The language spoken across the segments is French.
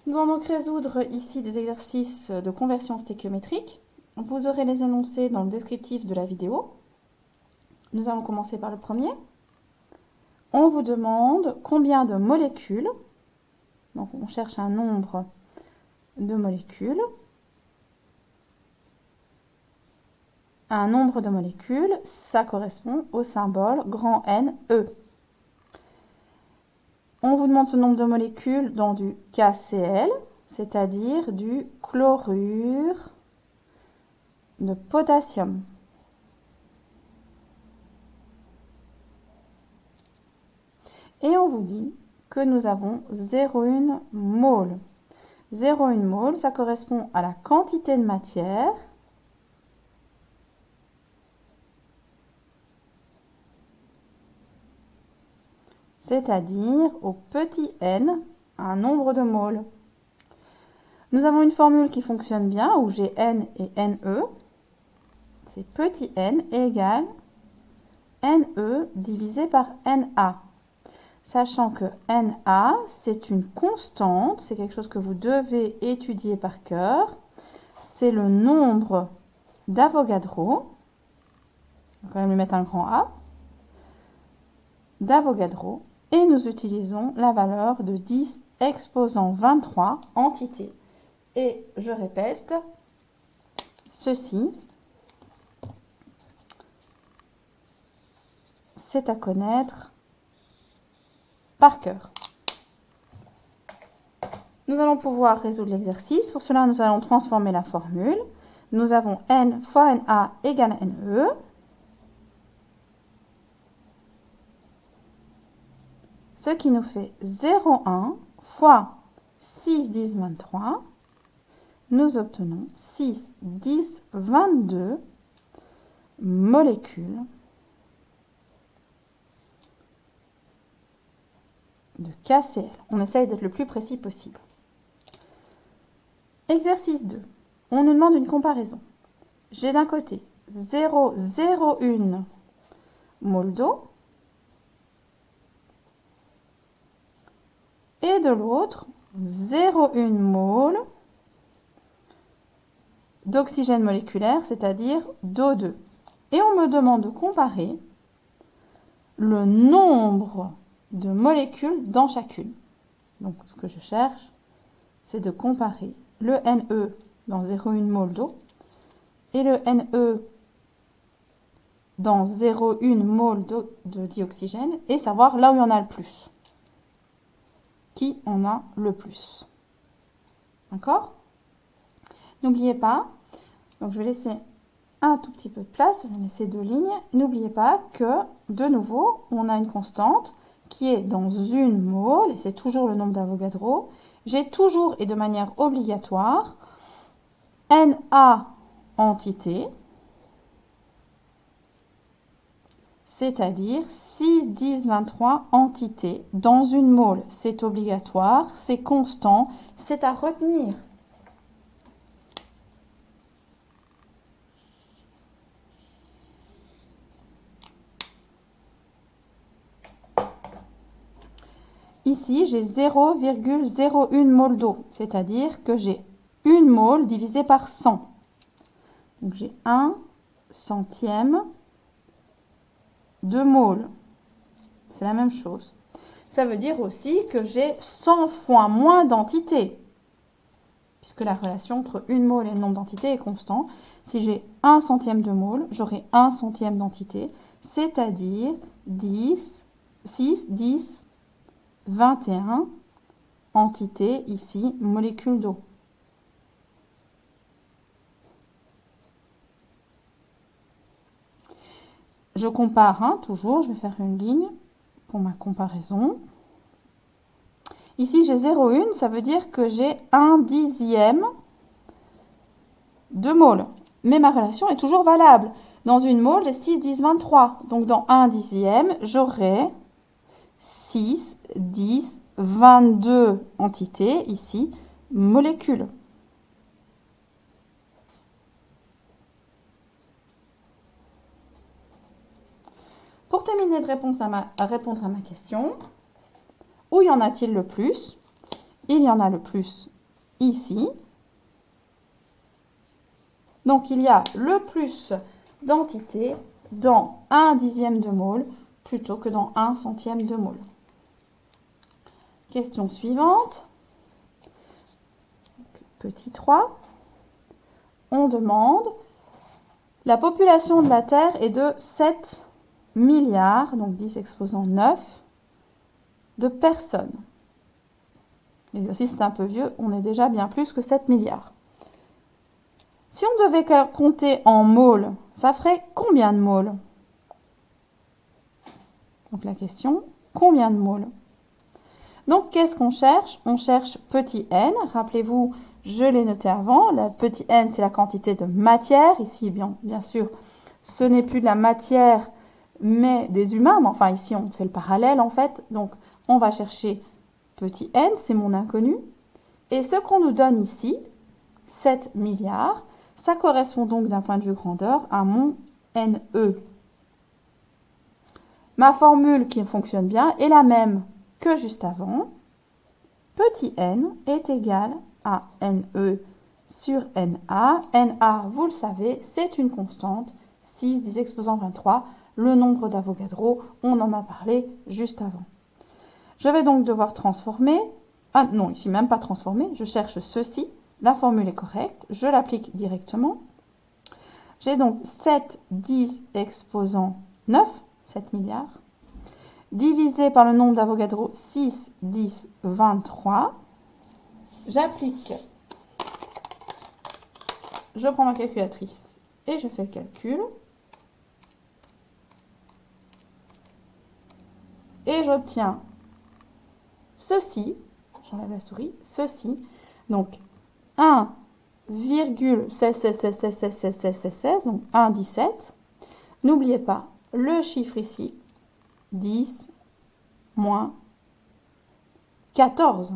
Nous allons donc résoudre ici des exercices de conversion stéchiométrique. Vous aurez les énoncés dans le descriptif de la vidéo. Nous allons commencer par le premier. On vous demande combien de molécules. Donc on cherche un nombre de molécules. Un nombre de molécules, ça correspond au symbole grand N, E. On vous demande ce nombre de molécules dans du KCl, c'est-à-dire du chlorure de potassium. Et on vous dit que nous avons 0,1 mol. 0,1 mol, ça correspond à la quantité de matière c'est-à-dire au petit n, un nombre de moles. Nous avons une formule qui fonctionne bien, où j'ai n et ne. C'est petit n égale ne divisé par na. Sachant que na, c'est une constante, c'est quelque chose que vous devez étudier par cœur. C'est le nombre d'Avogadro. On va quand même lui mettre un grand A. D'Avogadro. Et nous utilisons la valeur de 10 exposant 23 entités. Et je répète, ceci, c'est à connaître par cœur. Nous allons pouvoir résoudre l'exercice. Pour cela, nous allons transformer la formule. Nous avons n fois na égale ne. Ce qui nous fait 0,1 fois 6, 10, 23. Nous obtenons 6, 10, 22 molécules de KCl. On essaye d'être le plus précis possible. Exercice 2. On nous demande une comparaison. J'ai d'un côté 0,01 mol d'eau et de l'autre 0,1 mol d'oxygène moléculaire, c'est-à-dire d'O2. Et on me demande de comparer le nombre de molécules dans chacune. Donc ce que je cherche, c'est de comparer le Ne dans 0,1 mol d'eau et le Ne dans 0,1 mol de dioxygène et savoir là où il y en a le plus. Qui en a le plus. D'accord? N'oubliez pas, donc je vais laisser un tout petit peu de place, je vais laisser 2 lignes. N'oubliez pas que, de nouveau, on a une constante qui est dans une mole, et c'est toujours le nombre d'Avogadro. J'ai toujours et de manière obligatoire Na entité, c'est-à-dire 6, 10, 23 entités dans une mole. C'est obligatoire, c'est constant, c'est à retenir. Ici, j'ai 0,01 mol d'eau, c'est-à-dire que j'ai une mole divisée par 100. Donc j'ai 1 centième de mol. C'est la même chose. Ça veut dire aussi que j'ai 100 fois moins d'entités, puisque la relation entre une mole et le nombre d'entités est constant. Si j'ai 1 centième de mol, j'aurai 1 centième d'entité, c'est-à-dire 10, 6, 10, 21 entités, ici, molécules d'eau. Je compare, hein, toujours, je vais faire une ligne pour ma comparaison. Ici, j'ai 0,1, ça veut dire que j'ai 1 dixième de mol. Mais ma relation est toujours valable. Dans une mole, j'ai 6, 10, 23. Donc, dans 1 dixième, j'aurai 6, 10, 22 entités, ici, molécules. Pour terminer de répondre à ma question, où y en a-t-il le plus? Il y en a le plus ici. Donc, il y a le plus d'entités dans 1/10 de mole plutôt que dans 1/100 de mole. Question suivante. Petit 3. On demande, la population de la Terre est de 7 milliards, donc 10 exposant 9, de personnes. L'exercice est un peu vieux, on est déjà bien plus que 7 milliards. Si on devait compter en moles, ça ferait combien de moles? Donc la question, combien de moles? Donc qu'est-ce qu'on cherche? On cherche petit n. Rappelez-vous, je l'ai noté avant, le petit n c'est la quantité de matière. Ici, bien sûr, ce n'est plus de la matière, mais des humains. Mais enfin, ici, on fait le parallèle en fait. Donc, on va chercher petit n, c'est mon inconnu. Et ce qu'on nous donne ici, 7 milliards, ça correspond donc d'un point de vue grandeur à mon NE. Ma formule qui fonctionne bien est la même que juste avant. Petit n est égal à NE sur NA. NA, vous le savez, c'est une constante, 6 10 exposant 23, le nombre d'Avogadro, on en a parlé juste avant. Je vais donc devoir transformer, ah non, ici même pas transformer, je cherche ceci, la formule est correcte, je l'applique directement. J'ai donc 7 10 exposant 9, 7 milliards, divisé par le nombre d'Avogadro, 6 10 23. J'applique, je prends ma calculatrice et je fais le calcul. Et j'obtiens ceci, j'enlève la souris, ceci, donc 1,16, donc 1,17. N'oubliez pas le chiffre ici, 10 moins 14.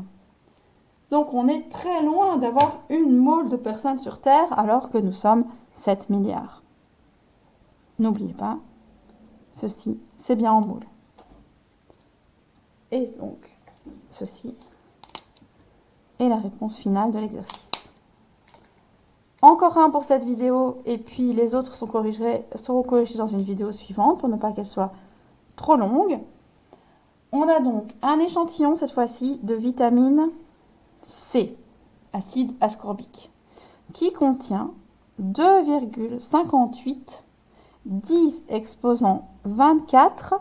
Donc on est très loin d'avoir une mole de personnes sur Terre alors que nous sommes 7 milliards. N'oubliez pas, ceci c'est bien en mole. Et donc ceci est la réponse finale de l'exercice. Encore un pour cette vidéo et puis les autres seront corrigés dans une vidéo suivante pour ne pas qu'elle soit trop longue. On a donc un échantillon cette fois-ci de vitamine C, acide ascorbique, qui contient 2,58 10 exposant 24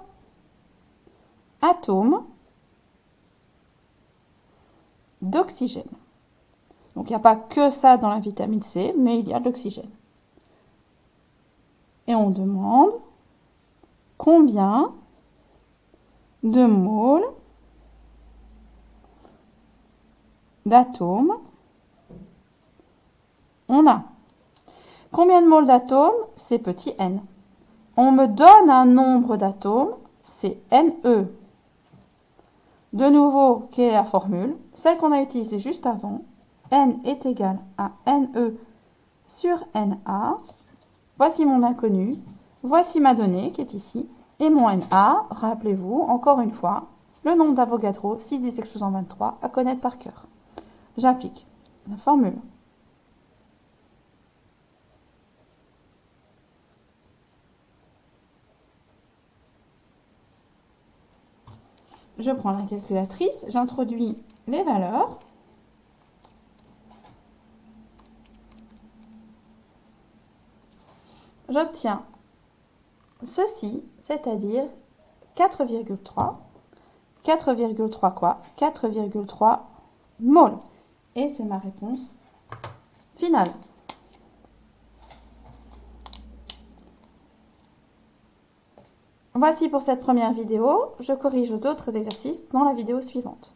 atomes d'oxygène. Donc il n'y a pas que ça dans la vitamine C, mais il y a de l'oxygène. Et on demande combien de moles d'atomes on a. Combien de moles d'atomes? C'est petit n. On me donne un nombre d'atomes, c'est Ne. De nouveau, quelle est la formule? Celle qu'on a utilisée juste avant. N est égal à Ne sur Na. Voici mon inconnu. Voici ma donnée qui est ici. Et mon Na, rappelez-vous, encore une fois, le nombre d'Avogadro, 6 10 exposant 23, à connaître par cœur. J'applique la formule. Je prends la calculatrice, j'introduis les valeurs. J'obtiens ceci, c'est-à-dire 4,3. 4,3 quoi? 4,3 moles. Et c'est ma réponse finale. Voici pour cette première vidéo. Je corrige d'autres exercices dans la vidéo suivante.